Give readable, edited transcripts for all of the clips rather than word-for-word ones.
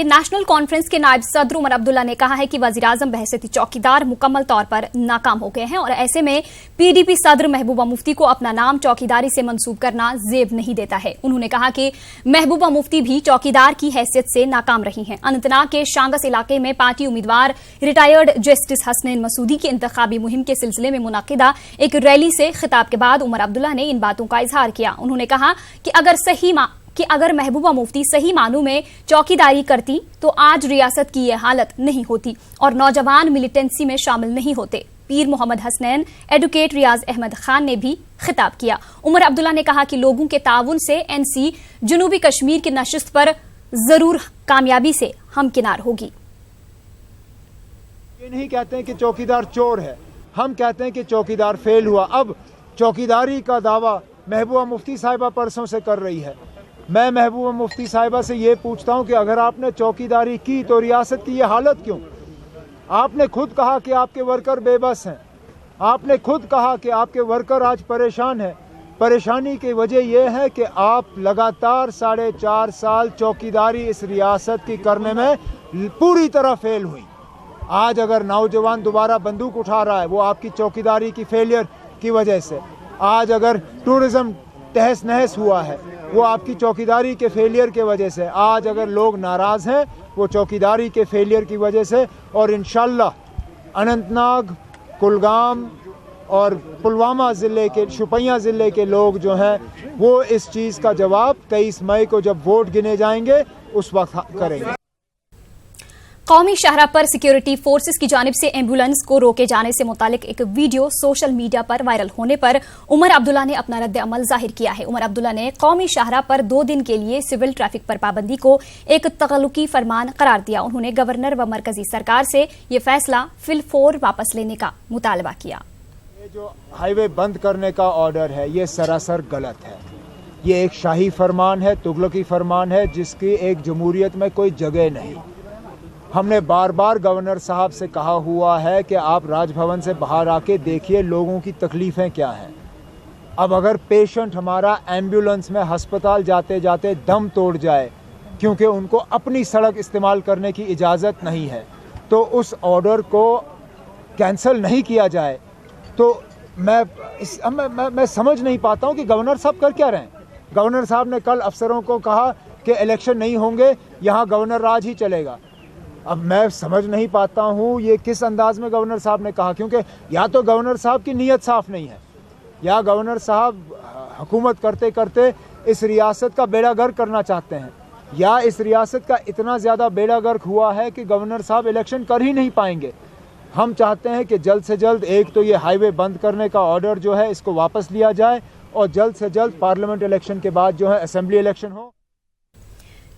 कि national conference के नायब सदर उमर अब्दुल्ला ने कहा है कि वजीर-आजम बहैसियत चौकीदार मुकम्मल तौर पर नाकाम हो गए हैं और ऐसे में पीडीपी सदर महबूबा मुफ्ती को अपना नाम चौकीदारी से मंसूब करना जेब नहीं देता है। उन्होंने कहा कि महबूबा मुफ्ती भी चौकीदार की हैसियत से नाकाम रही हैं। अनंतनाग के शांगस इलाके में पार्टी उम्मीदवार रिटायर्ड जस्टिस हसनैन मसूदी की इंतखाबी मुहिम के सिलसिले में मुनाकिदा एक रैली से खिताब के बाद उमर अब्दुल्ला ने इन बातों का इजहार किया। उन्होंने कहा कि अगर महबूबा मुफ्ती सही मानों में चौकीदारी करती तो आज रियासत की यह हालत नहीं होती और नौजवान मिलिटेंसी में शामिल नहीं होते। पीर मोहम्मद हसनैन, एडवोकेट रियाज अहमद खान ने भी खिताब किया। उमर अब्दुल्ला ने कहा कि लोगों के ताउन से एनसी जनूबी कश्मीर की नशिस्त पर जरूर कामयाबी से हमकिनार होगी। ये नहीं कहते हैं कि चौकीदार चोर है, हम कहते हैं कि चौकीदार फेल हुआ। अब चौकीदारी का दावा महबूबा मुफ्ती साहिबा परसों से कर रही है। मैं महबूबा मुफ्ती साहिबा से ये पूछता हूँ कि अगर आपने चौकीदारी की तो रियासत की ये हालत क्यों? आपने खुद कहा कि आपके वर्कर बेबस हैं, आपने खुद कहा कि आपके वर्कर आज परेशान हैं। परेशानी की वजह यह है कि आप लगातार 4.5 साल चौकीदारी इस रियासत की करने में पूरी तरह फेल हुई। आज अगर नौजवान दोबारा बंदूक उठा रहा है वो आपकी चौकीदारी की फेलियर की वजह से। आज अगर टूरिज्म तहस नहस हुआ है वो आपकी चौकीदारी के फेलियर के वजह से। आज अगर लोग नाराज़ हैं वो चौकीदारी के फेलियर की वजह से। और इंशाल्लाह अनंतनाग, कुलगाम और पुलवामा ज़िले के, शुपियाँ ज़िले के लोग जो हैं वो इस चीज़ का जवाब 23 मई को जब वोट गिने जाएंगे उस वक्त करेंगे। कौमी शाहराह पर सिक्योरिटी फोर्सेस की जानिब से एम्बुलेंस को रोके जाने से मुतालिक एक वीडियो सोशल मीडिया पर वायरल होने पर उमर अब्दुल्ला ने अपना रद्द अमल जाहिर किया है। उमर अब्दुल्ला ने कौमी शाहराह पर 2 दिन के लिए सिविल ट्रैफिक पर पाबंदी को एक तगल्लुकी फरमान करार दिया। उन्होंने गवर्नर व मरकजी सरकार से ये फैसला फिलफौर वापस लेने का मुतालबा किया। ये जो हाईवे बंद करने का ऑर्डर है ये सरासर गलत है। ये एक शाही फरमान है, तुगलकी फरमान है जिसकी एक जमहूरियत में कोई जगह नहीं। हमने बार बार गवर्नर साहब से कहा हुआ है कि आप राजभवन से बाहर आके देखिए लोगों की तकलीफ़ें क्या हैं। अब अगर पेशेंट हमारा एम्बुलेंस में अस्पताल जाते जाते दम तोड़ जाए क्योंकि उनको अपनी सड़क इस्तेमाल करने की इजाज़त नहीं है तो उस ऑर्डर को कैंसिल नहीं किया जाए तो मैं समझ नहीं पाता हूँ कि गवर्नर साहब कर क्या रहे हैं। गवर्नर साहब ने कल अफसरों को कहा कि इलेक्शन नहीं होंगे, यहाँ गवर्नर राज ही चलेगा। अब मैं समझ नहीं पाता हूँ ये किस अंदाज में गवर्नर साहब ने कहा, क्योंकि या तो गवर्नर साहब की नीयत साफ नहीं है या गवर्नर साहब हुकूमत करते करते इस रियासत का बेड़ा गर्क करना चाहते हैं या इस रियासत का इतना ज़्यादा बेड़ा गर्क हुआ है कि गवर्नर साहब इलेक्शन कर ही नहीं पाएंगे। हम चाहते हैं कि जल्द से जल्द एक तो ये हाईवे बंद करने का ऑर्डर जो है इसको वापस लिया जाए और जल्द से जल्द पार्लियामेंट इलेक्शन के बाद जो है असेंबली इलेक्शन हो।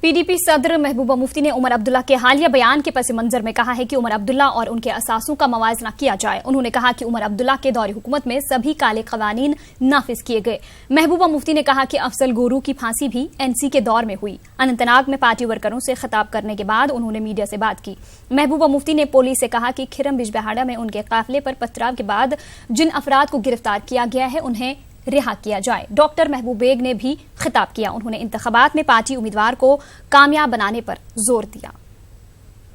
पीडीपी सदर महबूबा मुफ्ती ने उमर अब्दुल्ला के हालिया बयान के पस मंजर में कहा है कि उमर अब्दुल्ला और उनके असासों का मवाजना किया जाए। उन्होंने कहा कि उमर अब्दुल्ला के दौर हुकूमत में सभी काले कवानीन नाफिज किए गए। महबूबा मुफ्ती ने कहा कि अफजल गुरू की फांसी भी एनसी के दौर में हुई। अनंतनाग में पार्टी वर्करों से खिताब करने के बाद उन्होंने मीडिया से बात की। महबूबा मुफ्ती ने पुलिस से कहा कि खिरम बिजबहाड़ा में उनके काफिले पर पथराव के बाद जिन अफराद को गिरफ्तार किया गया है उन्हें रिहा किया जाए। डॉक्टर महबूब बेग ने भी खिताब किया। उन्होंने इंतखाबात में पार्टी उम्मीदवार को कामयाब बनाने पर जोर दिया।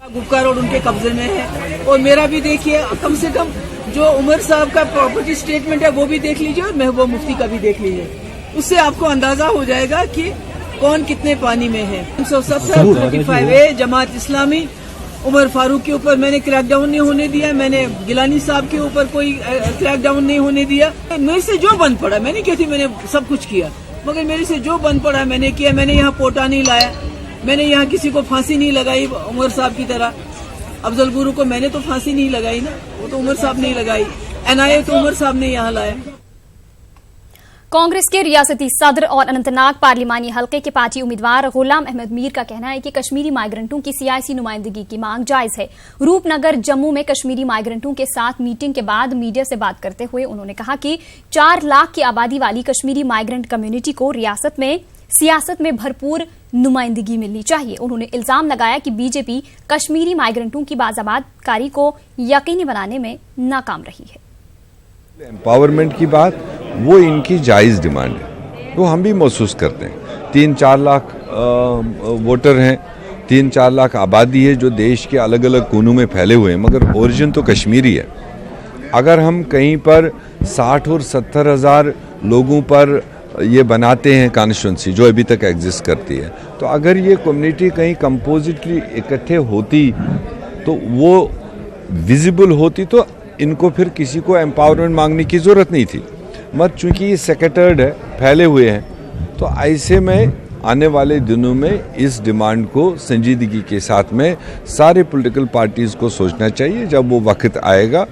गुप्का रोड उनके कब्जे में है और मेरा भी देखिए, कम से कम जो उमर साहब का प्रॉपर्टी स्टेटमेंट है वो भी देख लीजिए और महबूबा मुफ्ती का भी देख लीजिए। उससे आपको अंदाजा हो जाएगा कि कौन कितने पानी में है। 370-35A जमात इस्लामी उमर फारूक के ऊपर मैंने क्रैकडाउन नहीं होने दिया। मैंने गिलानी साहब के ऊपर कोई क्रैकडाउन नहीं होने दिया। मेरे से जो बंद पड़ा, मैंने कहती मैंने सब कुछ किया, मगर मेरे से जो बंद पड़ा मैंने किया। मैंने यहाँ पोटा नहीं लाया, मैंने यहाँ किसी को फांसी नहीं लगाई उमर साहब की तरह। अफजल गुरू को मैंने तो फांसी नहीं लगाई ना, वो तो उमर साहब ने लगाई। NIA तो उमर साहब ने यहाँ लाया। कांग्रेस के रियासती सदर और अनंतनाग पार्लिमानी हल्के के पार्टी उम्मीदवार गुलाम अहमद मीर का कहना है कि कश्मीरी माइग्रेंटों की सियासी नुमाइंदगी की मांग जायज है। रूपनगर जम्मू में कश्मीरी माइग्रेंटों के साथ मीटिंग के बाद मीडिया से बात करते हुए उन्होंने कहा कि 4 लाख की आबादी वाली कश्मीरी माइग्रेंट कम्युनिटी को रियासत में सियासत में भरपूर नुमाइंदगी मिलनी चाहिए। उन्होंने इल्जाम लगाया कि बीजेपी कश्मीरी माइग्रेंटों की बाज़ाबादकारी को यकीनी बनाने में नाकाम रही है। एम्पावरमेंट की बात वो इनकी जायज़ डिमांड है, वो हम भी महसूस करते हैं। 3-4 लाख वोटर हैं, 3-4 लाख आबादी है जो देश के अलग अलग कोनों में फैले हुए हैं, मगर ओरिजिन तो कश्मीरी है। अगर हम कहीं पर 60 और 70 हज़ार लोगों पर ये बनाते हैं कॉन्स्टिट्यूंसी जो अभी तक एग्जिस्ट करती है, तो अगर ये कम्युनिटी कहीं कंपोजिटली इकट्ठे होती तो वो विजिबल होती तो इनको फिर किसी को एम्पावरमेंट मांगने की ज़रूरत नहीं थी। मत चूँकि ये सेक्रेटर्ड है, फैले हुए हैं, तो ऐसे में आने वाले दिनों में इस डिमांड को संजीदगी के साथ में सारे पॉलिटिकल पार्टीज़ को सोचना चाहिए। जब वो वक्त आएगा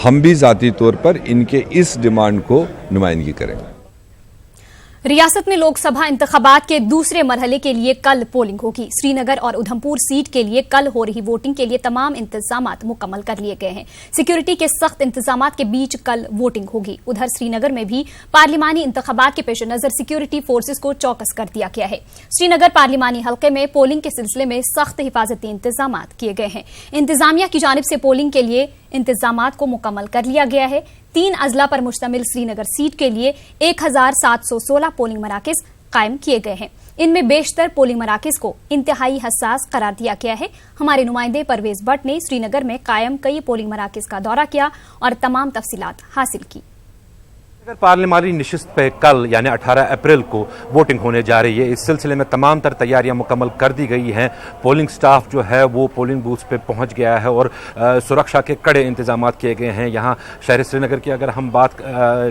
हम भी ज़ाती तौर पर इनके इस डिमांड को नुमाइंदगी करेंगे। रियासत में लोकसभा इंतखाबात के दूसरे मरहले के लिए कल पोलिंग होगी। श्रीनगर और उधमपुर सीट के लिए कल हो रही वोटिंग के लिए तमाम इंतजामात मुकम्मल कर लिए गए हैं। सिक्योरिटी के सख्त इंतजामात के बीच कल वोटिंग होगी। उधर श्रीनगर में भी पार्लिमानी इंतखाबात के पेश नजर सिक्योरिटी फोर्सेज को चौकस कर दिया गया है। श्रीनगर पार्लिमानी हल्के में पोलिंग के सिलसिले में सख्त हिफाजती इंतजामात किए गए हैं। इंतजामिया की जानिब से पोलिंग के लिए इंतजामात को मुकम्मल कर लिया गया है। 3 अजला पर मुश्तमिल श्रीनगर सीट के लिए 1716 पोलिंग मराकज कायम किए गए हैं। इनमें बेशतर पोलिंग मराकज को इंतहाई हसास करार दिया गया है। हमारे नुमाइंदे परवेज भट्ट ने श्रीनगर में कायम कई पोलिंग मराकज का दौरा किया और तमाम तफसीलात हासिल की। पार्लिमानी नशिस्त पे कल यानी 18 अप्रैल को वोटिंग होने जा रही है। इस सिलसिले में तमाम तर तैयारियां मुकम्मल कर दी गई हैं। पोलिंग स्टाफ जो है वो पोलिंग बूथ पे पहुंच गया है और सुरक्षा के कड़े इंतजाम किए गए हैं। यहाँ शहर श्रीनगर की अगर हम बात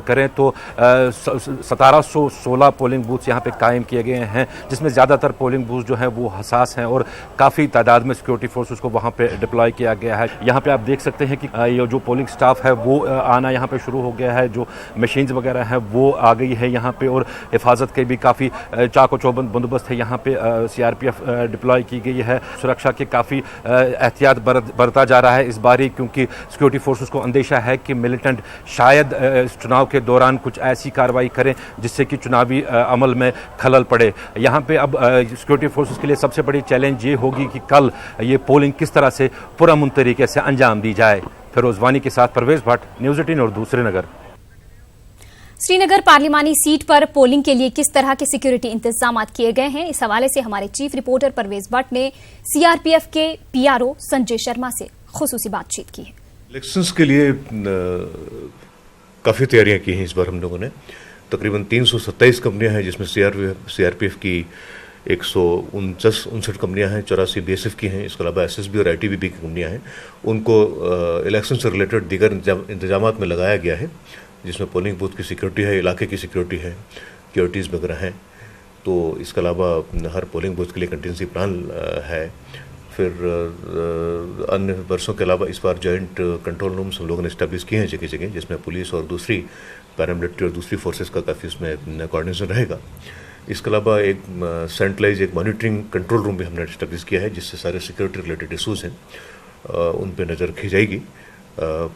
करें तो 1716 पोलिंग बूथ यहाँ पे कायम किए गए हैं, जिसमें ज़्यादातर पोलिंग बूथ जो है वो हसास हैं और काफ़ी तादाद में सिक्योरिटी फोर्सेस को वहाँ पे डिप्लॉय किया गया है। यहाँ पे आप देख सकते हैं कि ये जो पोलिंग स्टाफ है वो आना यहाँ पे शुरू हो गया है। जो मशीन वगैरह है वो आ गई है यहाँ पे और हिफाजत के भी काफ़ी चाको चौबंद बंदोबस्त है। यहाँ पे CRPF डिप्लॉय की गई है। सुरक्षा के काफ़ी एहतियात बरता जा रहा है इस बारी, क्योंकि सिक्योरिटी फोर्सेस को अंदेशा है कि मिलिटेंट शायद चुनाव के दौरान कुछ ऐसी कार्रवाई करें जिससे कि चुनावी अमल में खलल पड़े। यहाँ पे अब सिक्योरिटी फोर्सेस के लिए सबसे बड़ी चैलेंज ये होगी कि कल ये पोलिंग किस तरह से पुरअमन तरीके से अंजाम दी जाए। फिरोज वानी के साथ परवेज भट्ट, न्यूज़ 18 और दूसरे नगर। श्रीनगर पार्लिमानी सीट पर पोलिंग के लिए किस तरह के सिक्योरिटी इंतजाम किए गए हैं, इस हवाले से हमारे चीफ रिपोर्टर परवेज भट्ट ने CRPF के PRO संजय शर्मा से खुसूसी बातचीत की है। इलेक्शंस के लिए काफ़ी तैयारियां की हैं इस बार हम लोगों ने। तकरीबन 327 कंपनियां हैं, जिसमें CRPF की 159 कंपनियां हैं, 84 BSF की हैं, इसके अलावा SSB और ITBP की कंपनियां हैं। उनको इलेक्शन से रिलेटेड दीगर इंतजामात में लगाया गया है, जिसमें पोलिंग बूथ की सिक्योरिटी है, इलाके की सिक्योरिटी है, सिक्योरिटीज़ वगैरह हैं। तो इसके अलावा हर पोलिंग बूथ के लिए कंटिजेंसी प्लान है। फिर अन्य वर्षों के अलावा इस बार जॉइंट कंट्रोल रूम्स हम लोगों ने इस्टेब्लिश किए हैं जगह जगह, जिसमें पुलिस और दूसरी पैरामिलिट्री और दूसरी फोर्सेस का काफ़ी उसमें कोऑर्डिनेशन रहेगा। इसके अलावा एक सेंट्रलाइज एक मॉनिटरिंग कंट्रोल रूम भी हमने इस्टेब्लिश किया है, जिससे सारे सिक्योरिटी रिलेटेड इशूज़ हैं उन पर नज़र रखी जाएगी।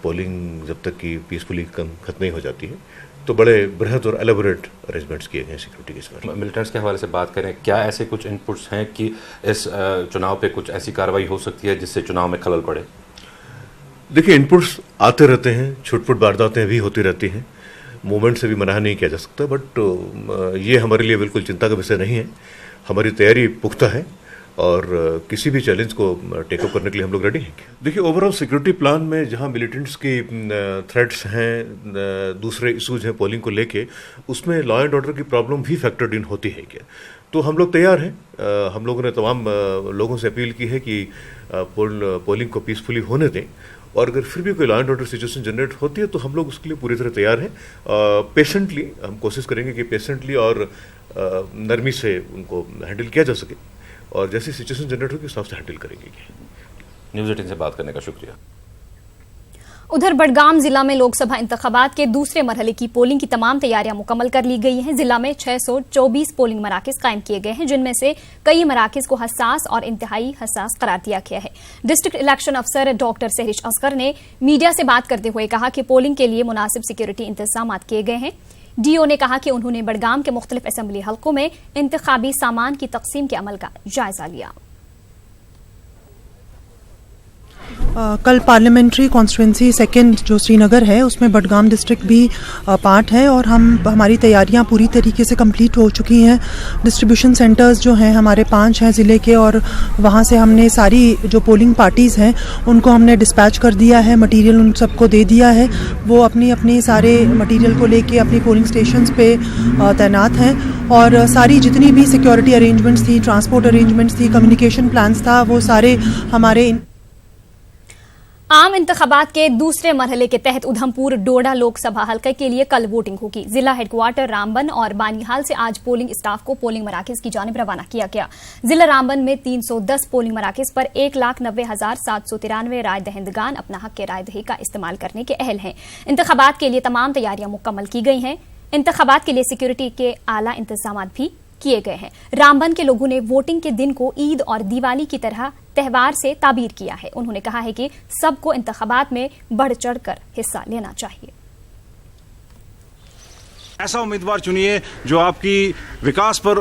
पोलिंग जब तक कि पीसफुली खत्म नहीं हो जाती है, तो बड़े बृहद और एलेबोरेट अरेंजमेंट्स किए गए हैं सिक्योरिटी के साथ। मिलिटेंट्स के हवाले से बात करें, क्या ऐसे कुछ इनपुट्स हैं कि इस चुनाव पे कुछ ऐसी कार्रवाई हो सकती है जिससे चुनाव में खलल पड़े? देखिए, इनपुट्स आते रहते हैं, छुटपुट वारदातें भी होती रहती हैं, मूवमेंट से भी मना नहीं किया जा सकता, बट ये हमारे लिए बिल्कुल चिंता का विषय नहीं है। हमारी तैयारी पुख्ता है और किसी भी चैलेंज को टेकअप करने के लिए हम लोग रेडी हैं। देखिए, ओवरऑल सिक्योरिटी प्लान में जहां मिलिटेंट्स की थ्रेट्स हैं, दूसरे इशूज हैं पोलिंग को लेके, उसमें लॉ एंड ऑर्डर की प्रॉब्लम भी फैक्टर्ड इन होती है क्या, तो हम लोग तैयार हैं। हम लोगों ने तमाम लोगों से अपील की है कि पोलिंग को पीसफुली होने दें, और अगर फिर भी कोई law and order situation generate होती है तो हम लोग उसके लिए पूरी तरह तैयार हैं। पेशेंटली हम कोशिश करेंगे कि पेशेंटली और नरमी से उनको हैंडल किया जा सके, और जैसी सिचुएशन जनरेट होगी उस हिसाब से हैंडल करेंगे। न्यूज़ 18 से बात करने का शुक्रिया। उधर बडगाम जिला में लोकसभा इंतखाबात के दूसरे मरहले की पोलिंग की तमाम तैयारियां मुकम्मल कर ली गई हैं। जिला में 624 पोलिंग मराकज कायम किए गए हैं, जिनमें से कई मराकज को हसास और इंतहाई हसास करार दिया गया है। डिस्ट्रिक्ट इलेक्शन अफसर डॉक्टर सहरिश असगर ने मीडिया से बात करते हुए कहा कि पोलिंग के लिए मुनासिब सिक्योरिटी इंतजाम किए गए हैं। DO ने कहा कि उन्होंने बडगाम के मुख्तलिफ असेंबली हल्कों में इंतखाबी सामान की तकसीम के अमल का जायजा लिया। कल पार्लियामेंट्री कॉन्स्टिट्यूंसी सेकंड जो श्रीनगर है उसमें बडगाम डिस्ट्रिक्ट भी पार्ट है और हमारी तैयारियां पूरी तरीके से कंप्लीट हो चुकी हैं। डिस्ट्रीब्यूशन सेंटर्स जो हैं हमारे 5 हैं ज़िले के और वहां से हमने सारी जो पोलिंग पार्टीज़ हैं उनको हमने डिस्पैच कर दिया है, मटेरियल उन सबको दे दिया है। वो अपनी अपनी सारे मटेरियल को लेके अपनी पोलिंग स्टेशंस पे तैनात हैं और सारी जितनी भी सिक्योरिटी अरेंजमेंट्स थी, ट्रांसपोर्ट अरेंजमेंट्स थी, कम्युनिकेशन प्लान्स था, वो सारे हमारे आम इंतखाबात के दूसरे मरहले के तहत उधमपुर डोडा लोकसभा हल्के के लिए कल वोटिंग होगी। जिला हेडक्वार्टर रामबन और बानीहाल से आज पोलिंग स्टाफ को पोलिंग मराकज की जानिब रवाना किया गया। जिला रामबन में 310 पोलिंग मराकज पर 1,90,793 राय दहिंदगान अपना हक के राय दही का इस्तेमाल करने के अहल हैं। इंतखाबात के लिए तमाम तैयारियां मुकम्मल की गई हैं। इंतखाबात के लिए सिक्योरिटी के आला इंतजाम भी किए गए हैं। रामबन के लोगों ने वोटिंग के दिन को ईद और दिवाली की तरह त्योहार से ताबीर किया है। उन्होंने कहा है कि सबको इंतखाबात में बढ़ चढ़कर हिस्सा लेना चाहिए। ऐसा उम्मीदवार चुनिए जो आपकी विकास पर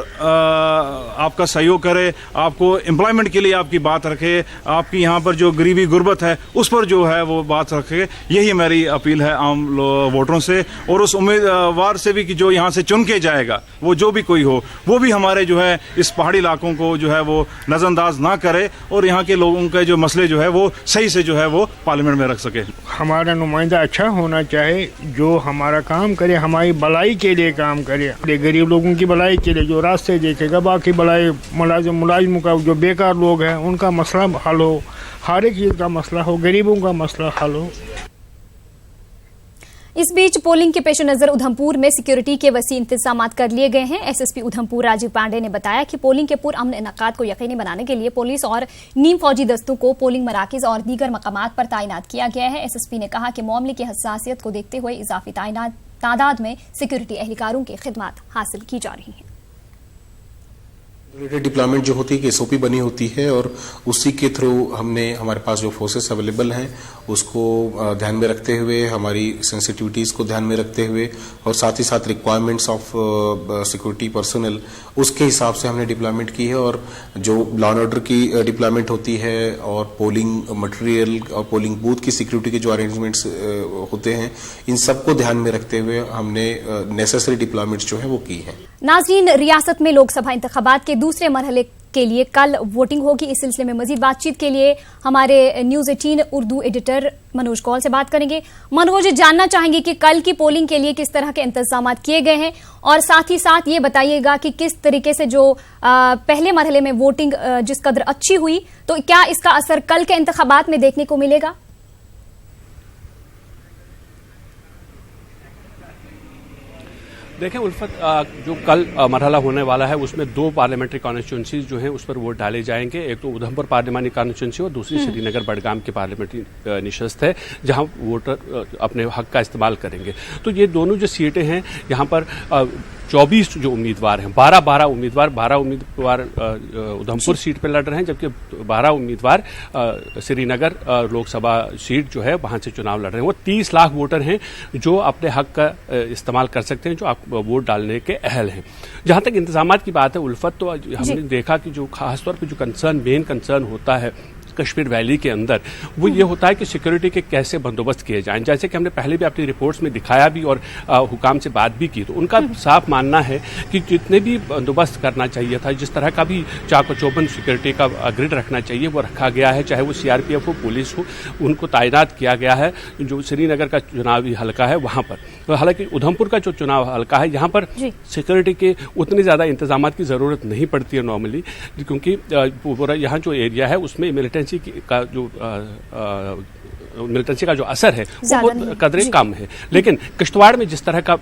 आपका सहयोग करे, आपको एम्प्लॉयमेंट के लिए आपकी बात रखे, आपकी यहाँ पर जो गरीबी गुर्बत है उस पर जो है वो बात रखे। यही मेरी अपील है आम वोटरों से और उस उम्मीदवार से भी कि जो यहाँ से चुन के जाएगा वो जो भी कोई हो वो भी हमारे जो है इस पहाड़ी इलाकों को जो है वो नज़रअंदाज ना करे और यहाँ के लोगों के जो मसले जो है वो सही से जो है वो पार्लियामेंट में रख सके। हमारा नुमाइंदा अच्छा होना चाहिए, जो हमारा काम करे, हमारी भलाई के लिए काम करे, गरीब लोगों की भलाई के लिए जो रास्ते देखेगा, बाकी भलाई मुलाजिमों का जो बेकार लोग हैं उनका मसला हल हो, हर एक चीज़ का मसला हो, गरीबों का मसला हल हो। इस बीच पोलिंग के पेश नजर उधमपुर में सिक्योरिटी के वसी इंतजाम कर लिए गए हैं। एसएसपी उधमपुर राजीव पांडे ने बताया कि पोलिंग के पुरअमन इनकाद को यकीनी बनाने के लिए पुलिस और नीम फौजी दस्तों को पोलिंग मराकज और दीगर मकामात पर तैनात किया गया है। एसएसपी ने कहा कि मामले की हसासियत को देखते हुए इजाफी तादाद में सिक्योरिटी एहलकारों की खिदमत हासिल की जा रही है। डिप्लॉयमेंट जो होती है कि एसओपी बनी होती है और उसी के थ्रू हमने हमारे पास जो फोर्सेस अवेलेबल हैं उसको ध्यान में रखते हुए, हमारी सेंसिटिविटीज को ध्यान में रखते हुए और साथ ही साथ रिक्वायरमेंट्स ऑफ सिक्योरिटी पर्सनल उसके हिसाब से हमने डिप्लॉयमेंट की है। और जो लॉ एंड ऑर्डर की डिप्लॉयमेंट होती है और पोलिंग मटेरियल और पोलिंग बूथ की सिक्योरिटी के जो अरेंजमेंट्स होते हैं इन सबको ध्यान में रखते हुए हमने नेसेसरी डिप्लॉयमेंट्स जो है वो की है। नाज़रीन, रियासत में लोकसभा इंतखाबात के दूसरे मरहले के लिए कल वोटिंग होगी। इस सिलसिले में मजीद बातचीत के लिए हमारे न्यूज 18 उर्दू एडिटर मनोज कौल से बात करेंगे। मनोज, जानना चाहेंगे कि कल की पोलिंग के लिए किस तरह के इंतजाम किए गए हैं और साथ ही साथ ये बताइएगा कि किस तरीके से जो पहले मरहले में वोटिंग जिस कदर अच्छी हुई तो क्या इसका असर कल के इंतखाबात में देखने को मिलेगा? देखें उल्फत, जो कल मरहला होने वाला है उसमें 2 पार्लियामेंट्री कॉन्स्टिट्यूंसीज जो हैं उस पर वोट डाले जाएंगे। एक तो उधमपुर पार्लियामानी कॉन्स्टिट्यूंसी और दूसरी श्रीनगर बडगाम की पार्लियामेंट्री निशस्त है जहां वोटर अपने हक का इस्तेमाल करेंगे। तो ये दोनों जो सीटें हैं यहाँ पर 24 जो उम्मीदवार हैं, 12 उम्मीदवार उधमपुर सीट पर लड़ रहे हैं, जबकि 12 उम्मीदवार श्रीनगर लोकसभा सीट जो है वहां से चुनाव लड़ रहे हैं। वो 30 लाख वोटर हैं जो अपने हक का इस्तेमाल कर सकते हैं, जो वोट डालने के अहल हैं। जहां तक इंतजामात की बात है उल्फत, तो हमने देखा कि जो खासतौर पर जो मेन कंसर्न होता है कश्मीर वैली के अंदर वो ये होता है कि सिक्योरिटी के कैसे बंदोबस्त किए जाएं। जैसे कि हमने पहले भी अपनी रिपोर्ट्स में दिखाया भी और हुकाम से बात भी की, तो उनका साफ मानना है कि जितने भी बंदोबस्त करना चाहिए था, जिस तरह का भी चाको चौबंद सिक्योरिटी का ग्रिड रखना चाहिए वो रखा गया है, चाहे वो सीआरपीएफ हो, पुलिस हो, उनको तैनात किया गया है जो श्रीनगर का चुनावी हल्का है वहाँ पर। तो हालांकि उधमपुर का जो चुनाव हल्का है यहाँ पर सिक्योरिटी के उतनी ज़्यादा इंतजाम की ज़रूरत नहीं पड़ती है नॉर्मली, क्योंकि पूरा यहाँ जो एरिया है उसमें मिलिटेंसी का जो असर है वो बहुत कदरे कम है। लेकिन किश्तवाड़ में जिस तरह का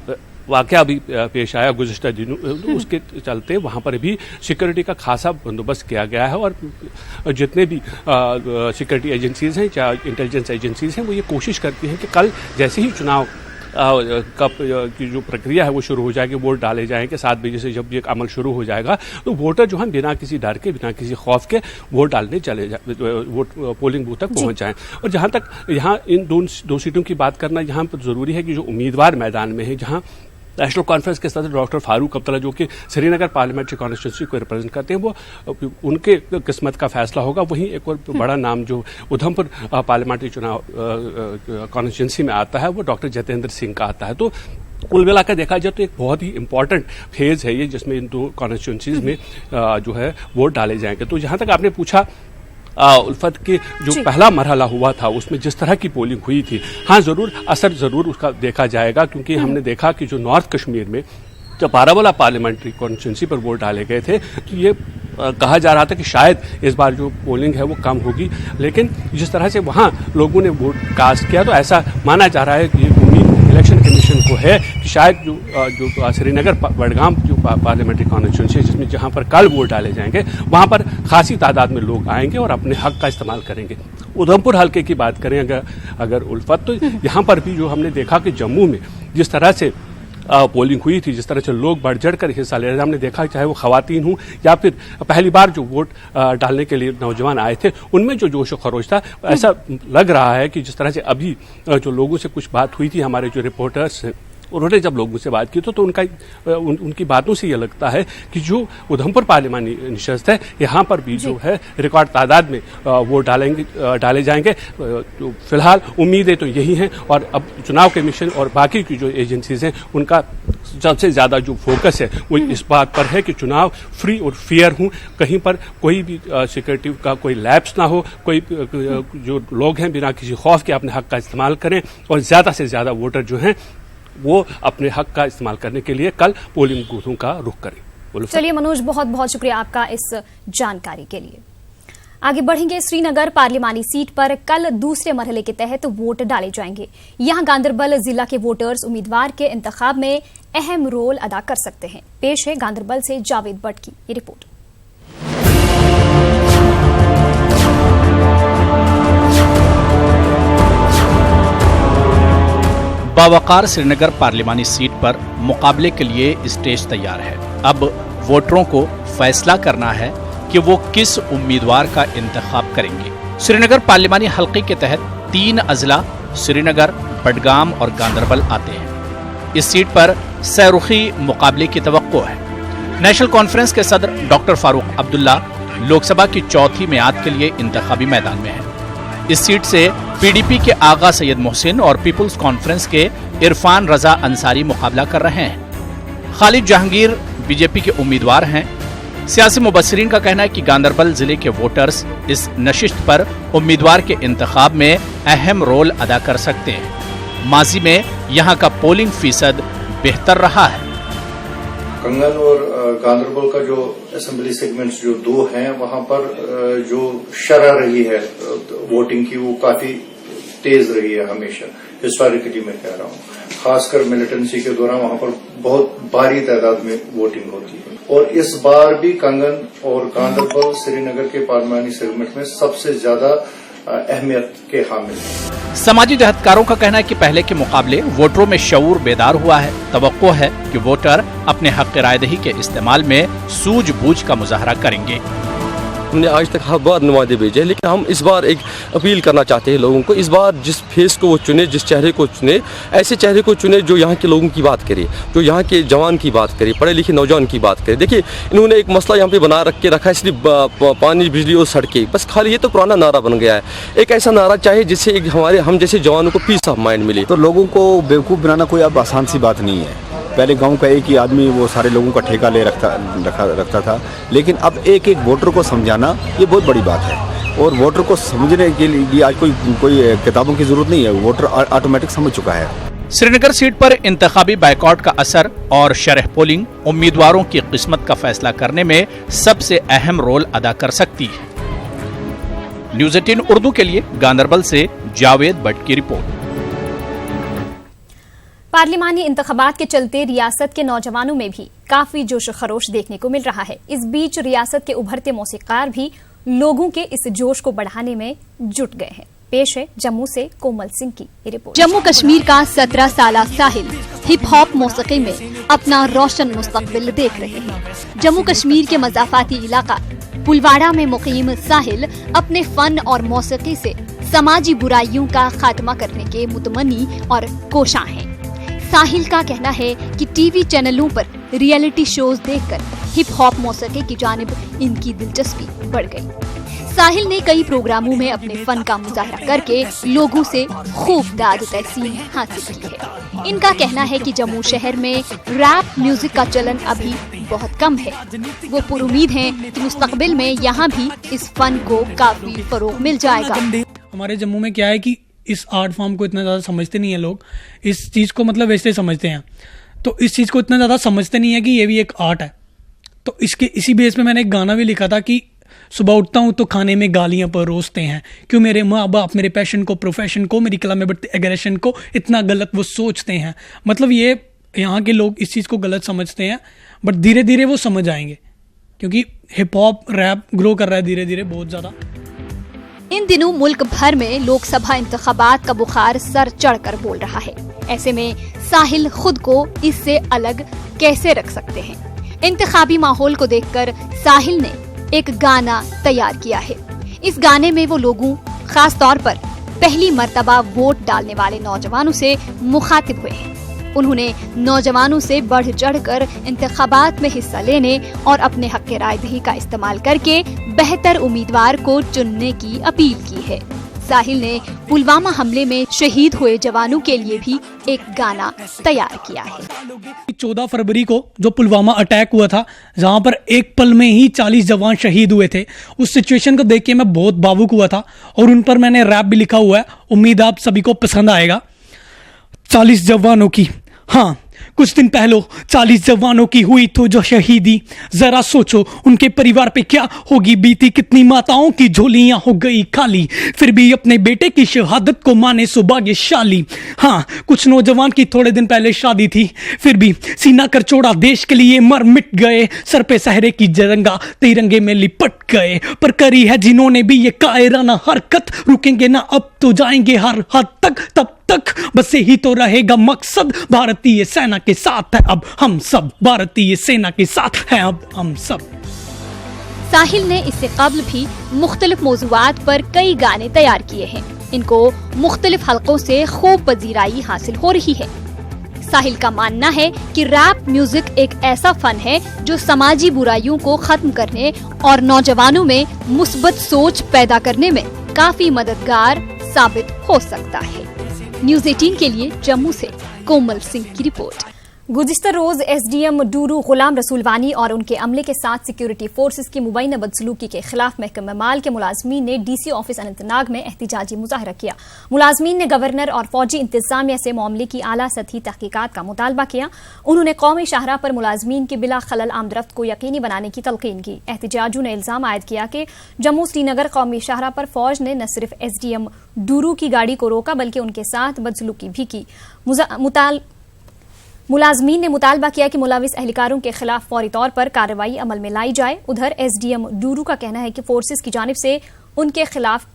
वाकया भी पेश आया गुज़िश्ता दिनों, उसके चलते वहाँ पर भी सिक्योरिटी का खासा बंदोबस्त किया गया है और जितने भी सिक्योरिटी एजेंसीज हैं, चाहे इंटेलिजेंस एजेंसीज हैं, वो ये कोशिश करती हैं कि कल जैसे ही चुनाव की जो प्रक्रिया है वो शुरू हो जाएगी, वोट डाले जाएंगे 7 बजे से जब ये अमल शुरू हो जाएगा, तो वोटर जो है बिना किसी डर के, बिना किसी खौफ के वोट डालने चले जाए, वोट पोलिंग बूथ तक पहुंच जाएं। और जहां तक यहाँ इन दो सीटों की बात करना यहाँ पर जरूरी है कि जो उम्मीदवार मैदान में है, जहाँ नेशनल कॉन्फ्रेंस के सदर डॉक्टर फारूक अब्दुल्ला जो कि श्रीनगर पार्लियामेंट्री कॉन्स्टिट्यूंसी को रिप्रेजेंट करते हैं, वो उनके किस्मत का फैसला होगा। वहीं एक और बड़ा नाम जो उधमपुर पार्लियामेंट्री चुनाव कॉन्स्टिट्यूंसी में आता है वो डॉक्टर जितेंद्र सिंह का आता है। तो कुल मिलाकर देखा जाए तो एक बहुत ही इंपॉर्टेंट फेज है ये, जिसमें इन दो कॉन्स्टिट्यूंसीज में जो है वोट डाले जाएंगे। तो जहां तक आपने पूछा उल्फत के जो पहला मरहला हुआ था उसमें जिस तरह की पोलिंग हुई थी, हाँ जरूर असर जरूर उसका देखा जाएगा, क्योंकि हमने देखा कि जो नॉर्थ कश्मीर में जब बारामूला पार्लियामेंट्री कॉन्स्टिट्यूंसी पर वोट डाले गए थे तो ये कहा जा रहा था कि शायद इस बार जो पोलिंग है वो कम होगी, लेकिन जिस तरह से वहाँ लोगों ने वोट कास्ट किया तो ऐसा माना जा रहा है कि ये उम्मीद इलेक्शन कमीशन को है कि शायद जो श्रीनगर बडगाम जो पार्लियामेंट्री कॉन्स्टिट्यूंसी है जिसमें जहाँ पर कल वोट डाले जाएंगे वहाँ पर खासी तादाद में लोग आएंगे और अपने हक का इस्तेमाल करेंगे। उधमपुर हल्के की बात करें अगर उल्फत, तो यहाँ पर भी जो हमने देखा कि जम्मू में जिस तरह से पोलिंग हुई थी, जिस तरह से लोग बढ़ चढ़ कर हिस्सा ले रहे थे, हमने देखा चाहे वो खवातीन हों या फिर पहली बार जो वोट डालने के लिए नौजवान आए थे, उनमें जो जोश खरोश था, ऐसा लग रहा है कि जिस तरह से अभी जो लोगों से कुछ बात हुई थी, हमारे जो रिपोर्टर्स हैं उन्होंने जब लोगों से बात की तो उनकी बातों से ये लगता है कि जो उधमपुर पार्लियामानी निशस्त है यहाँ पर भी जो है रिकॉर्ड तादाद में वोट डाले जाएंगे। तो फिलहाल उम्मीदें तो यही हैं और अब चुनाव कमीशन और बाकी की जो एजेंसीज हैं उनका सबसे ज्यादा जो फोकस है वो इस बात पर है कि चुनाव फ्री और फेयर हों, कहीं पर कोई भी सिक्योरिटी का कोई लैप्स ना हो, कोई जो लोग हैं बिना किसी खौफ के अपने हक का इस्तेमाल करें और ज्यादा से ज्यादा वोटर जो हैं वो अपने हक का इस्तेमाल करने के लिए कल पोलिंग बूथों का रुख करें। चलिए मनोज, बहुत बहुत शुक्रिया आपका इस जानकारी के लिए। आगे बढ़ेंगे। श्रीनगर पार्लियामानी सीट पर कल दूसरे मरहले के तहत वोट डाले जाएंगे। यहां गांदरबल जिला के वोटर्स उम्मीदवार के इंतखाब में अहम रोल अदा कर सकते हैं। पेश है गांदरबल से जावेद भट्ट की ये रिपोर्ट। बावकार श्रीनगर पार्लियामानी सीट पर मुकाबले के लिए स्टेज तैयार है। अब वोटरों को फैसला करना है कि वो किस उम्मीदवार का इंतखाब करेंगे। श्रीनगर पार्लियामानी हल्के के तहत 3 अजला श्रीनगर, बडगाम और गांदरबल आते हैं। इस सीट पर सैरुखी मुकाबले की तवक्को है। नेशनल कॉन्फ्रेंस के सदर डॉक्टर फारूक अब्दुल्ला लोकसभा की चौथी मियाद के लिए इंतखाबी मैदान में है। इस सीट से पीडीपी के आगा सैयद मोहसिन और पीपुल्स कॉन्फ्रेंस के इरफान रजा अंसारी मुकाबला कर रहे हैं। खालिद जहांगीर बीजेपी के उम्मीदवार हैं। सियासी मुबस्सिरीन का कहना है कि गांदरबल जिले के वोटर्स इस नशिस्त पर उम्मीदवार के इंतखाब में अहम रोल अदा कर सकते हैं। माजी में यहां का पोलिंग फीसद बेहतर रहा है। कंगन और गांदरबल का जो असेंबली सेगमेंट्स जो 2 हैं वहां पर जो शरह रही है वोटिंग की वो काफी तेज रही है हमेशा, हिस्टोरिकली मैं कह रहा हूँ। खासकर मिलिटेंसी के दौरान वहां पर बहुत भारी तादाद में वोटिंग होती है और इस बार भी कंगन और गांदरबल श्रीनगर के पार्लियामानी सेगमेंट में सबसे ज्यादा अहमियत के हामिल हैं। समाजी जहदकारों का कहना है कि पहले के मुकाबले वोटरों में शऊर बेदार हुआ है। तवक्को है कि वोटर अपने हक रायदही के इस्तेमाल में सूझबूझ का मुजाहरा करेंगे। हमने आज तक बहुत नुमाइंदे भेजे, लेकिन हम इस बार एक अपील करना चाहते हैं लोगों को, इस बार जिस फेस को वो चुने, जिस चेहरे को चुने, ऐसे चेहरे को चुने जो यहाँ के लोगों की बात करे, जो यहाँ के जवान की बात करे, पढ़े लिखे नौजवान की बात करे। देखिए इन्होंने एक मसला यहाँ पे बना के रखा है, सिर्फ पानी, बिजली और सड़कें, बस खाली ये तो पुराना नारा बन गया है। एक ऐसा नारा चाहिए जिससे एक हम जैसे जवानों को पीस ऑफ माइंड मिले। तो लोगों को बेवकूफ़ बनाना कोई अब आसान सी बात नहीं है। पहले गांव का एक ही आदमी वो सारे लोगों का ठेका ले रखता था, लेकिन अब एक एक वोटर को समझाना ये बहुत बड़ी बात है। और वोटर को समझने के लिए आज कोई किताबों की जरूरत नहीं है, वोटर ऑटोमेटिक समझ चुका है। श्रीनगर सीट पर इंतखाबी बायकॉट का असर और शरह पोलिंग उम्मीदवारों की किस्मत का फैसला करने में सबसे अहम रोल अदा कर सकती है। न्यूज़ 18 उर्दू के लिए गांदरबल से जावेद भट्ट की रिपोर्ट। पार्लियामानी इंतखाबात के चलते रियासत के नौजवानों में भी काफी जोश खरोश देखने को मिल रहा है। इस बीच रियासत के उभरते मौसीकार भी लोगों के इस जोश को बढ़ाने में जुट गए हैं। पेश है जम्मू से कोमल सिंह की रिपोर्ट। जम्मू कश्मीर का 17 साला साहिल हिप हॉप मौसीकी में अपना रोशन मुस्तकबिल देख रहे हैं। जम्मू कश्मीर के मज़ाफाती इलाका पुलवाड़ा में मुकीम साहिल अपने फन और मौसीकी से समाजी बुराइयों का खात्मा करने के मुतमन्नी और कोशां हैं। साहिल का कहना है कि टीवी चैनलों पर रियलिटी शोज देखकर हिप हॉप मौसीकी की जानिब इनकी दिलचस्पी बढ़ गई। साहिल ने कई प्रोग्रामों में अपने फन का मुजाहरा करके लोगों से खूब दाद तहसीन हासिल की है। इनका कहना है कि जम्मू शहर में रैप म्यूजिक का चलन अभी बहुत कम है। वो पुरुमीद हैं कि मुस्तकबिल में यहाँ भी इस फन को काफी फरोग मिल जाएगा। हमारे जम्मू में क्या है कि इस आर्ट फॉर्म को इतना ज़्यादा समझते नहीं है लोग, इस चीज़ को मतलब वैसे समझते हैं, तो इस चीज़ को इतना ज़्यादा समझते नहीं है कि ये भी एक आर्ट है। तो इसी बेस पे मैंने एक गाना भी लिखा था कि सुबह उठता हूँ तो खाने में गालियाँ परोसते हैं, क्यों मेरे माँ बाप मेरे पैशन को, प्रोफेशन को, मेरी कला में बढ़ते एग्रेशन को इतना गलत वो सोचते हैं। मतलब ये यहाँ के लोग इस चीज़ को गलत समझते हैं, बट धीरे धीरे वो समझ आएंगे, क्योंकि हिप हॉप रैप ग्रो कर रहा है धीरे धीरे बहुत ज़्यादा। इन दिनों मुल्क भर में लोकसभा इंतखाबात का बुखार सर चढ़कर बोल रहा है। ऐसे में साहिल खुद को इससे अलग कैसे रख सकते हैं? इंतखाबी माहौल को देखकर साहिल ने एक गाना तैयार किया है। इस गाने में वो लोगों, खास तौर पर पहली मर्तबा वोट डालने वाले नौजवानों से मुखातिब हुए हैं। उन्होंने नौजवानों से बढ़ चढ़कर इंतखाबात में हिस्सा लेने और अपने हक के रायदही का इस्तेमाल करके बेहतर उम्मीदवार को चुनने की अपील की है। साहिल ने पुलवामा हमले में शहीद हुए जवानों के लिए भी एक गाना तैयार किया है। 14 फरवरी को जो पुलवामा अटैक हुआ था, जहां पर एक पल में ही 40 जवान शहीद हुए थे, उस सिचुएशन को देख के मैं बहुत भावुक हुआ था और उन पर मैंने रैप भी लिखा हुआ है। उम्मीद आप सभी को पसंद आएगा। 40 जवानों की, हाँ, कुछ दिन पहले 40 जवानों की हुई तो जो शहीदी, जरा सोचो उनके परिवार पे क्या होगी बीती। कितनी माताओं की झोलियां हो गई खाली, फिर भी अपने बेटे की शहादत को माने सौभाग्यशाली। हाँ, कुछ नौजवान की थोड़े दिन पहले शादी थी, फिर भी सीना कर छोड़ा देश के लिए, मर मिट गए। सर पे सहरे की जरंगा तिरंगे में लिपट गए। पर करी है जिन्होंने भी ये कायराना हरकत, रुकेंगे ना अब तो जाएंगे हर हद तक। तब तक बस यही तो रहेगा मकसद, भारतीय सेना के साथ है अब हम सब, भारतीय सेना के साथ है अब हम सब। साहिल ने इससे कबल भी मुख्तलिफ मौज़ूआत पर कई गाने तैयार किए हैं। इनको मुख्तलिफ हलकों से खूब पजीराई हासिल हो रही है। साहिल का मानना है कि रैप म्यूजिक एक ऐसा फन है जो समाजी बुराइयों को खत्म करने और नौजवानों में मुस्बत सोच पैदा करने में काफी मददगार साबित हो सकता है। न्यूज़ 18 के लिए जम्मू से कोमल सिंह की रिपोर्ट। गुज़िश्ता रोज एसडीएम डूरू गुलाम रसूल वानी और उनके अमले के साथ सिक्योरिटी फोर्सेस की मुबैना बदसलूकी के खिलाफ महकमा माल के मुलाजमीन ने डीसी ऑफिस अनंतनाग में एहतिजाजी मुजाहरा किया। मुलाजमीन ने गवर्नर और फौजी इंतजामिया से मामले की आला सतही तहकीकात का मुतालबा किया। उन्होंने कौमी शाहराह पर मुलाजमीन की बिला खलल आमदरफ्त को यकीनी बनाने की तलकीन की। एहतिजाजियों ने इल्जाम आयद किया कि जम्मू श्रीनगर कौमी शाहराह पर फौज ने न सिर्फ एसडीएम डूरू की गाड़ी को रोका बल्कि उनके साथ बदसलूकी भी की। मुलाजमीन ने मुतालबा किया कि मुलविस एहलकारों के खिलाफ फौरी तौर पर कार्रवाई अमल में लाई जाए। उधर एसडीएम डूरू का कहना है कि फोर्सेस की जानिब से उनके खिलाफ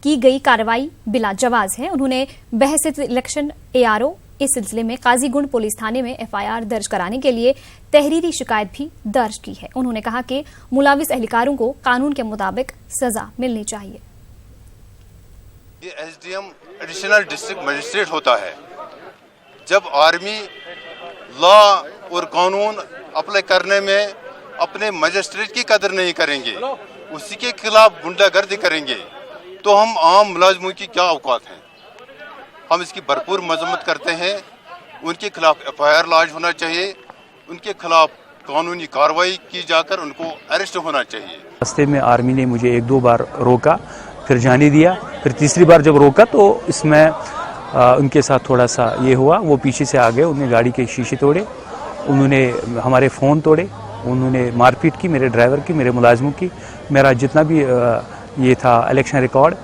की गई कार्रवाई बिला जवाज है। उन्होंने बहस इलेक्शन एआरओ इस सिलसिले में काजीगुंड पुलिस थाने में एफआईआर दर्ज कराने के लिए तहरीरी शिकायत भी दर्ज की है। उन्होंने कहा कि मुलविस एहलकारों को कानून के मुताबिक सजा मिलनी चाहिए। ये एसडीएम एडिशनल डिस्ट्रिक्ट मजिस्ट्रेट होता है। जब आर्मी लॉ और कानून अप्लाई करने में अपने मजिस्ट्रेट की कदर नहीं करेंगे, उसी के खिलाफ गुंडागर्दी करेंगे, तो हम आम मुलाजमों की क्या औकात है। हम इसकी भरपूर मजम्मत करते हैं। उनके खिलाफ एफआईआर लॉन्च होना चाहिए, उनके खिलाफ कानूनी कार्रवाई की जाकर उनको अरेस्ट होना चाहिए। रास्ते में आर्मी ने मुझे 1-2 बार रोका, फिर जाने दिया, फिर तीसरी बार जब रोका तो इसमें उनके साथ थोड़ा सा ये हुआ। वो पीछे से आ गए, उन्होंने गाड़ी के शीशे तोड़े, उन्होंने हमारे फ़ोन तोड़े, उन्होंने मारपीट की मेरे ड्राइवर की, मेरे मुलाजमों की। मेरा जितना भी ये था इलेक्शन रिकॉर्ड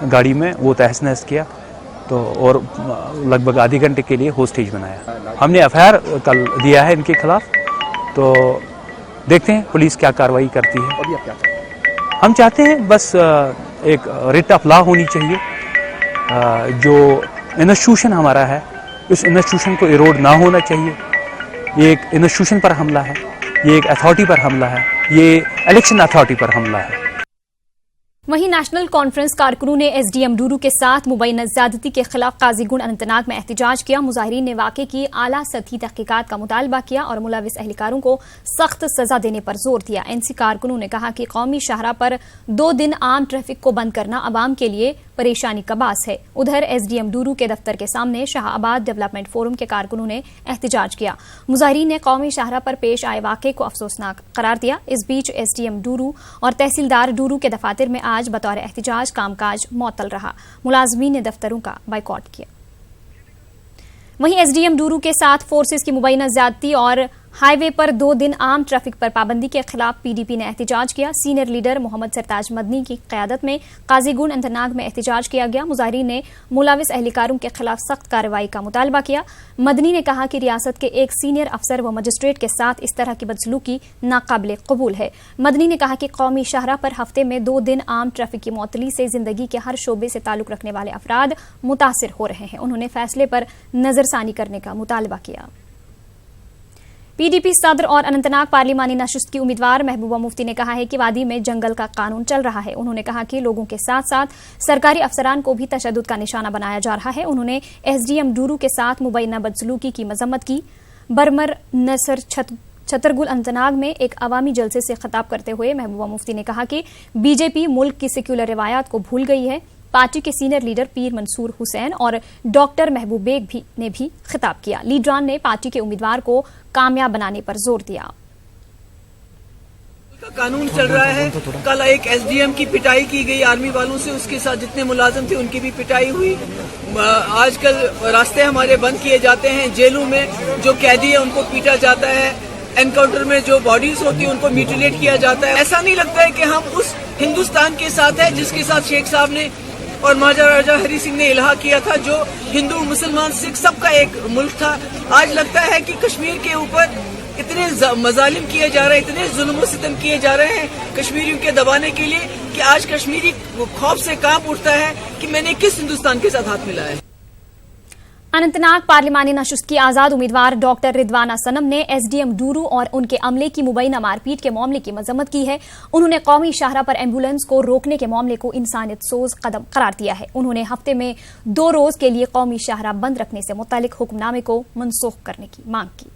गाड़ी में वो तहस नहस किया। तो और लगभग आधे घंटे के लिए होस्टेज बनाया। हमने एफआईआर कल दिया है इनके खिलाफ, तो देखते हैं पुलिस क्या कार्रवाई करती है। अभी आप क्या चाहते हैं? हम चाहते हैं बस एक रिट ऑफ लॉ होनी चाहिए। जो इंस्टीट्यूशन हमारा है, उस इंस्टीट्यूशन को इरोड ना होना चाहिए। ये एक इंस्टीट्यूशन पर हमला है, ये एक अथॉरिटी पर हमला है, ये इलेक्शन अथॉरिटी पर हमला है। वहीं नेशनल कॉन्फ्रेंस कारकुनों ने एसडीएम डूरू के साथ मुबैना ज्यादती के खिलाफ काजीगुंड अनंतनाग में एहतजाज किया। मुजाहिरीन ने वाकये की आला सतही तहकीकात का मुतालबा किया और मुलविस एहलकारों को सख्त सजा देने पर जोर दिया। एनसी कारकुनों ने कहा कि कौमी शाहरा पर 2 दिन आम ट्रैफिक को बंद करना अवाम के लिए परेशानी का बास है। उधर एसडीएम डूरू के दफ्तर के सामने शाहआबाद डेवलपमेंट फोरम के कारकुनों ने एहतजाज किया। मुजाहिरीन ने कौमी शाहरा पर पेश आए वाकये को अफसोसनाक करार दिया। इस बीच एसडीएम डूरू और तहसीलदार डूरू के दफातर में आज बतौर एहतजाज कामकाज मुअत्तल रहा। मुलाजमीन ने दफ्तरों का बाइकॉट किया। वहीं एसडीएम डूरू के साथ फोर्सेस की मुबैना ज्यादती और हाईवे पर 2 दिन आम ट्रैफिक पर पाबंदी के खिलाफ पीडीपी ने एहतजाज किया। सीनियर लीडर मोहम्मद सरताज मदनी की क़यादत में काजीगुंड अनंतनाग में एहतजाज किया गया। मुजाहिरीन ने मुलविस एहलकारों के खिलाफ सख्त कार्रवाई का मुतालबा किया। मदनी ने कहा कि रियासत के एक सीनियर अफसर व मजिस्ट्रेट के साथ इस तरह की बदसलूकी नाकाबिले कबूल है। मदनी ने कहा कि कौमी शाहरा पर हफ्ते में 2 दिन आम ट्रैफिक की मुअत्तली से जिंदगी के हर शोबे से ताल्लुक रखने वाले अफराद मुतासिर हो रहे हैं। उन्होंने फैसले पर नजरसानी करने का मुतालबा किया। पीडीपी सदर और अनंतनाग पार्लिमानी नशिस्त की उम्मीदवार महबूबा मुफ्ती ने कहा है कि वादी में जंगल का कानून चल रहा है। उन्होंने कहा कि लोगों के साथ साथ सरकारी अफसरान को भी तशद्दुद का निशाना बनाया जा रहा है। उन्होंने एसडीएम डूरू के साथ मुबैना बदसलूकी की मजम्मत की। बरमर नसर छतरगुल अनंतनाग में एक अवामी जलसे से खिताब करते हुए महबूबा मुफ्ती ने कहा कि बीजेपी मुल्क की सेक्युलर रिवायात को भूल गई है। पार्टी के सीनियर लीडर पीर मंसूर हुसैन और डॉक्टर महबूब बेग ने भी खिताब किया। लीडरान ने पार्टी के उम्मीदवार को कामयाब बनाने पर जोर दिया। कानून चल रहा है। कल एक एसडीएम की पिटाई की गई आर्मी वालों से, उसके साथ जितने मुलाजिम थे उनकी भी पिटाई हुई। आजकल रास्ते हमारे बंद किए जाते हैं। जेलों में जो कैदी है उनको पीटा जाता है। एनकाउंटर में जो बॉडीज होती है उनको म्यूटिलेट किया जाता है। ऐसा नहीं लगता है कि हम उस हिंदुस्तान के साथ है जिसके साथ शेख साहब ने और महाराजा हरि सिंह ने इलाहा किया था, जो हिंदू मुसलमान सिख सबका एक मुल्क था। आज लगता है कि कश्मीर के ऊपर इतने मजालिम किए जा रहे हैं, इतने जुल्म सितम किए जा रहे हैं कश्मीरियों के दबाने के लिए कि आज कश्मीरी खौफ से कांप उठता है कि मैंने किस हिंदुस्तान के साथ हाथ मिलाया है। अनंतनाग पार्लिमानी नशिस्त की आजाद उम्मीदवार डॉक्टर रिदवाना सनम ने एसडीएम डूरू और उनके अमले की मुबैना मारपीट के मामले की मजम्मत की है। उन्होंने कौमी शाहरा पर एम्बुलेंस को रोकने के मामले को इंसानियत सोज कदम करार दिया है। उन्होंने हफ्ते में 2 रोज के लिए कौमी शाहरा बंद रखने से मुतालिक हुक्मनामे को मनसूख करने की मांग की।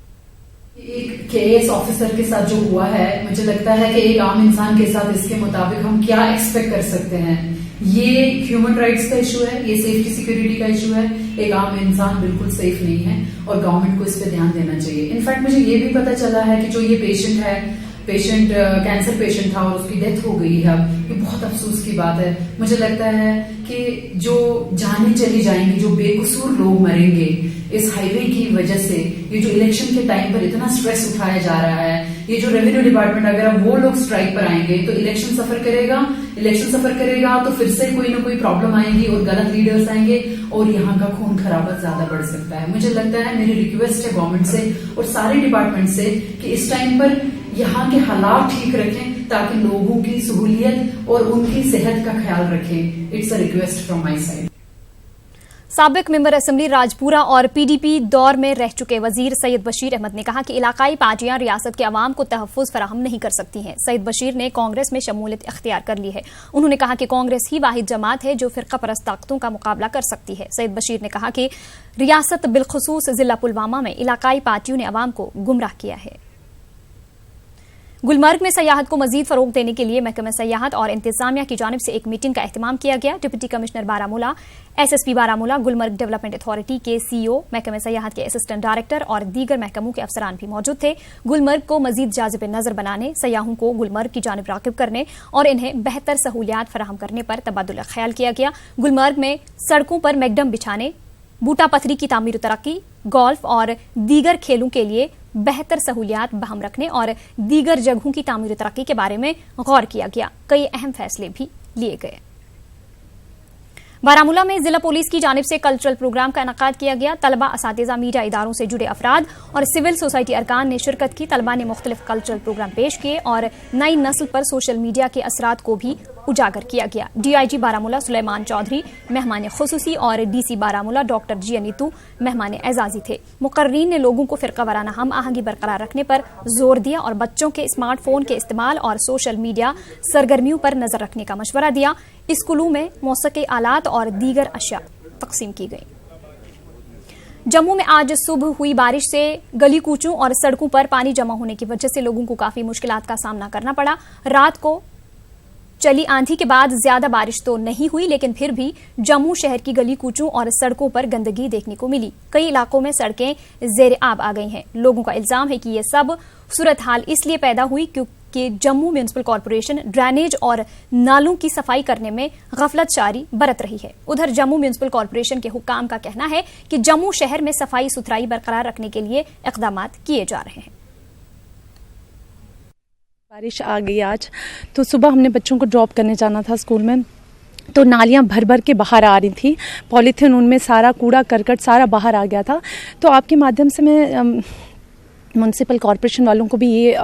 एक केएस ऑफिसर के साथ जो हुआ है, मुझे लगता है कि एक आम इंसान के साथ इसके मुताबिक हम क्या एक्सपेक्ट कर सकते हैं। ये ह्यूमन राइट्स का इशू है, ये सेफ्टी सिक्योरिटी का इशू है। एक आम इंसान बिल्कुल सेफ नहीं है और गवर्नमेंट को इस पे ध्यान देना चाहिए। इनफैक्ट मुझे ये भी पता चला है कि जो ये पेशेंट है, कैंसर पेशेंट था और उसकी डेथ हो गई है। ये बहुत अफसोस की बात है। मुझे लगता है कि जो जानें चली जाएंगी, जो बेकसूर लोग मरेंगे इस हाईवे की वजह से, ये जो इलेक्शन के टाइम पर इतना स्ट्रेस उठाया जा रहा है, ये जो रेवेन्यू डिपार्टमेंट अगर अब वो लोग स्ट्राइक पर आएंगे तो इलेक्शन सफर करेगा तो फिर से कोई ना कोई प्रॉब्लम आएगी और गलत लीडर्स आएंगे और यहाँ का खून खराबा ज्यादा बढ़ सकता है। मुझे लगता है, मेरी रिक्वेस्ट है गवर्नमेंट से और सारे डिपार्टमेंट से कि इस टाइम पर यहाँ के हालात ठीक रखें ताकि लोगों की सहूलियत और उनकी सेहत का ख्याल रखें। It's a request from my side. साबिक मेंबर असेंबली राजपुरा और पीडीपी दौर में रह चुके वजीर सैयद बशीर अहमद ने कहा कि इलाकाई पार्टियां रियासत के अवाम को तहफ्फुज फराहम नहीं कर सकती हैं। सैयद बशीर ने कांग्रेस में शमूलियत इख्तियार कर ली है। उन्होंने कहा कि कांग्रेस ही वाहिद जमात है जो फिरका परस्त ताकतों का मुकाबला कर सकती है। सैयद बशीर ने कहा कि रियासत बिलखुसूस जिला पुलवामा में इलाकाई पार्टियों ने अवाम को गुमराह किया है। गुलमर्ग में सयाहत को मजीद फरोग देने के लिए महकमा सयाहत और इंतजामिया की जानिब से एक मीटिंग का एहतमाम किया गया। Deputy commissioner Baramulla, SSP Baramulla, Gulmarg development authority के सीईओ, महकमा सयाहत के असिस्टेंट डायरेक्टर और दीगर महकमों के अफसरान भी मौजूद थे। गुलमर्ग को मजीद जाजिब नजर बनाने, सयाहों को गुलमर्ग की जानिब रागिब करने और इन्हें बेहतर सहूलियात फराहम करने पर तबादुल ख्याल किया गया। गुलमर्ग में सड़कों पर मैकडम बिछाने, बूटा पथरी की तामीर तरक्की, गोल्फ और दीगर खेलों के लिए बेहतर सहूलियात बहाम रखने और दीगर जगहों की तामीर तरक्की के बारे में गौर किया गया। कई अहम फैसले भी लिए गए। बारामूला में जिला पुलिस की जानिब से कल्चरल प्रोग्राम का इनकाद किया गया। तलबा, असातिज़ा, मीडिया इदारों से जुड़े अफराद और सिविल सोसाइटी अरकान ने शिरकत की। तलबा ने मुख्तलिफ कल्चरल प्रोग्राम पेश किए और नई नस्ल पर सोशल मीडिया के असरात को भी उजागर किया गया। DIG बारामूला सुलेमान चौधरी मेहमान खुसूसी और DC बारामूला डॉक्टर जी अनीतू मेहमान एजाजी थे। मुकर्रीन ने लोगों को फिरका वाराना हम आहंगी बरकरार रखने पर जोर दिया और बच्चों के स्मार्टफोन के इस्तेमाल और सोशल मीडिया सरगर्मियों पर नजर रखने का मशवरा दिया। स्कूलों में मौसीकी आलात और दीगर अशिया तकसीम की गई। जम्मू में आज सुबह हुई बारिश से गली कूचों और सड़कों पर पानी जमा होने की वजह से लोगों को काफी मुश्किलात का सामना करना पड़ा। रात को चली आंधी के बाद ज्यादा बारिश तो नहीं हुई, लेकिन फिर भी जम्मू शहर की गली कूचों और सड़कों पर गंदगी देखने को मिली। कई इलाकों में सड़कें जेर आब आ गई हैं। लोगों का इल्जाम है कि यह सब सूरत हाल इसलिए पैदा हुई क्योंकि जम्मू म्यूनिसिपल कॉर्पोरेशन ड्रेनेज और नालों की सफाई करने में गफलत जारी बरत रही है। उधर जम्मू म्यूनिसिपल कॉर्पोरेशन के हुक्काम का कहना है कि जम्मू शहर में सफाई सुथराई बरकरार रखने के लिए इकदाम किए जा रहे हैं। बारिश आ गई आज, तो सुबह हमने बच्चों को ड्रॉप करने जाना था स्कूल में, तो नालियां भर भर के बाहर आ रही थी। पॉलीथीन उनमें सारा कूड़ा करकट सारा बाहर आ गया था। तो आपके माध्यम से मैं म्यूनसिपल कॉर्पोरेशन वालों को भी ये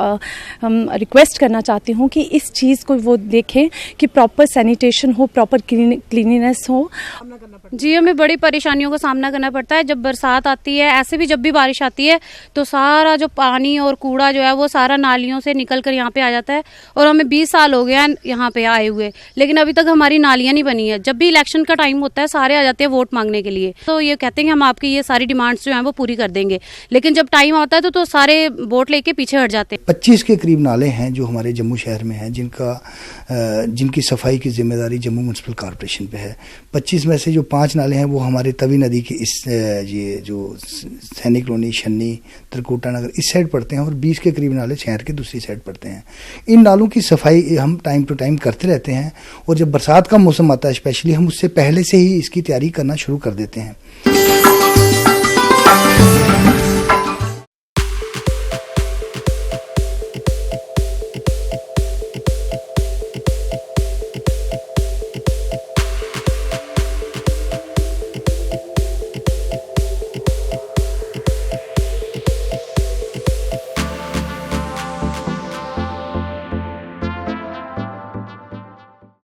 रिक्वेस्ट करना चाहती हूँ कि इस चीज़ को वो देखें कि प्रॉपर सैनिटेशन हो, प्रॉपर क्लीनिनेस हो। जी, हमें बड़ी परेशानियों का सामना करना पड़ता है जब बरसात आती है। ऐसे भी जब भी बारिश आती है तो सारा जो पानी और कूड़ा जो है वो सारा नालियों से निकल कर यहाँ पे आ जाता है। और हमें 20 साल हो गए हैं यहाँ पे आए हुए, लेकिन अभी तक हमारी नालियाँ नहीं बनी है। जब भी इलेक्शन का टाइम होता है सारे आ जाते हैं वोट मांगने के लिए, तो ये कहते हैं कि हम आपकी ये सारी डिमांड्स जो है वो पूरी कर देंगे, लेकिन जब टाइम आता है तो सारे वोट लेके पीछे हट जाते हैं। 25 के करीब नाले हैं जो हमारे जम्मू शहर में हैं, जिनकी सफाई की जिम्मेदारी जम्मू म्यूनिसिपल कॉर्पोरेशन पे है। 25 में से जो 5 नाले हैं वो हमारे तवी नदी के इस ये जो सैनिक कॉलोनी, शन्नी, त्रिकुटा नगर इस साइड पड़ते हैं, और 20 के करीब नाले शहर के दूसरी साइड पड़ते हैं। इन नालों की सफाई हम टाइम टू टाइम करते रहते हैं, और जब बरसात का मौसम आता है स्पेशली हम उससे पहले से ही इसकी तैयारी करना शुरू कर देते हैं।